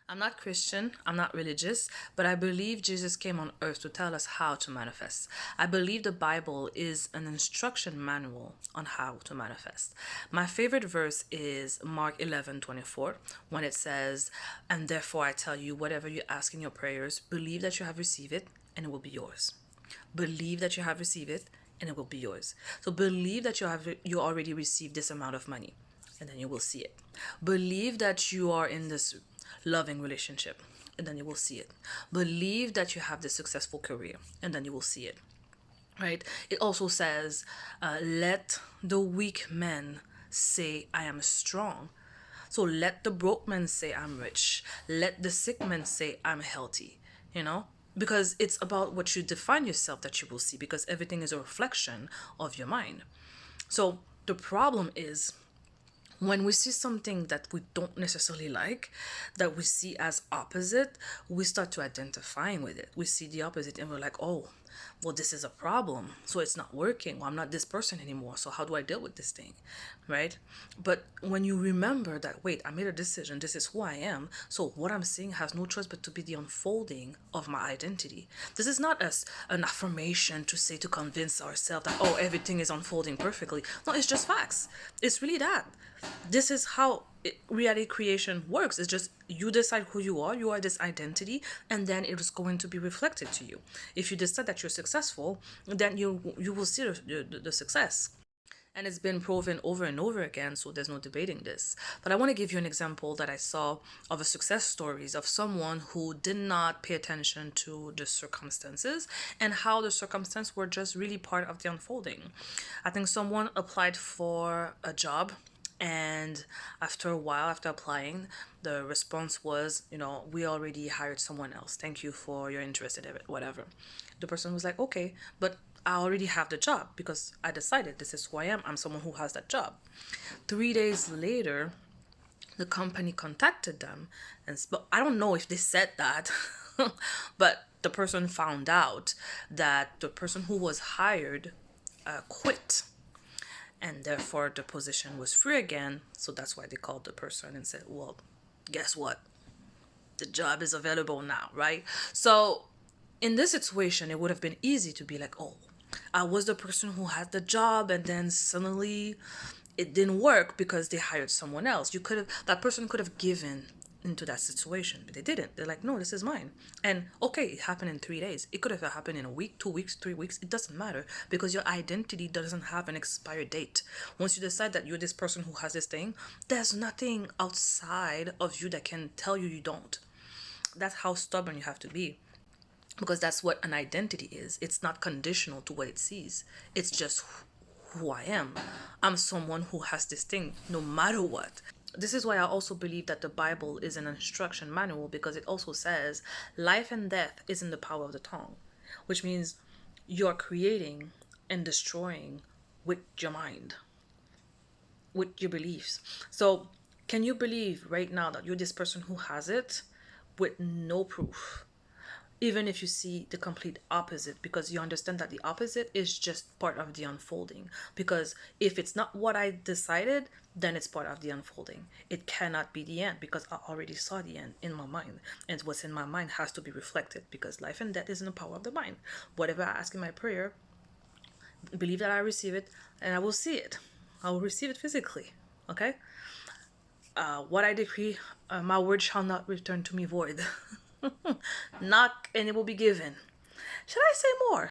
I'm not Christian, I'm not religious, but I believe Jesus came on earth to tell us how to manifest. I believe the Bible is an instruction manual on how to manifest. My favorite verse is Mark 11:24, when it says, "And therefore I tell you, whatever you ask in your prayers, believe that you have received it, and it will be yours." Believe that you have received it, and it will be yours. So believe that you already received this amount of money, and then you will see it. Believe that you are in this loving relationship, and then you will see it. Believe that you have this successful career, and then you will see it. Right? It also says, let the weak men say, "I am strong." So let the broke man say, "I'm rich." Let the sick man say, "I'm healthy." You know? Because it's about what you define yourself that you will see, because everything is a reflection of your mind. So the problem is when we see something that we don't necessarily like, that we see as opposite, we start to identifying with it. We see the opposite and we're like, oh, well, this is a problem. So it's not working. Well, I'm not this person anymore. So how do I deal with this thing? Right? But when you remember that, wait, I made a decision. This is who I am. So what I'm seeing has no choice but to be the unfolding of my identity. This is not an affirmation to say, to convince ourselves that, oh, everything is unfolding perfectly. No, it's just facts. It's really that. This is how reality creation works. It's just you decide who you are this identity, and then it is going to be reflected to you. If you decide that you're successful, then you will see the success. And it's been proven over and over again, so there's no debating this. But I want to give you an example that I saw of a success stories of someone who did not pay attention to the circumstances, and how the circumstances were just really part of the unfolding. I think someone applied for a job, and after a while, after applying, the response was, "We already hired someone else. Thank you for your interest in it," whatever. The person was like, "Okay, but I already have the job because I decided this is who I am. I'm someone who has that job." 3 days later, the company contacted them, and but I don't know if they said that, but the person found out that the person who was hired quit, and therefore the position was free again. So that's why they called the person and said, "Well, guess what? The job is available now," right? So in this situation, it would have been easy to be like, "Oh, I was the person who had the job, and then suddenly it didn't work because they hired someone else." That person could have given into that situation, but they didn't. They're like, "No, this is mine." And okay, it happened in 3 days. It could have happened in a week, 2 weeks, 3 weeks. It doesn't matter, because your identity doesn't have an expired date. Once you decide that you're this person who has this thing, there's nothing outside of you that can tell you you don't. That's how stubborn you have to be, because that's what an identity is. It's not conditional to what it sees. It's just who I am. I'm someone who has this thing no matter what. This is why I also believe that the Bible is an instruction manual, because it also says life and death is in the power of the tongue, which means you're creating and destroying with your mind, with your beliefs. So, can you believe right now that you're this person who has it with no proof? Even if you see the complete opposite, because you understand that the opposite is just part of the unfolding. Because if it's not what I decided, then it's part of the unfolding. It cannot be the end, because I already saw the end in my mind, and what's in my mind has to be reflected, because life and death is in the power of the mind. Whatever I ask in my prayer, believe that I receive it, and I will see it. I will receive it physically. Okay? What I decree, my word shall not return to me void. Knock and it will be given. Should I say more?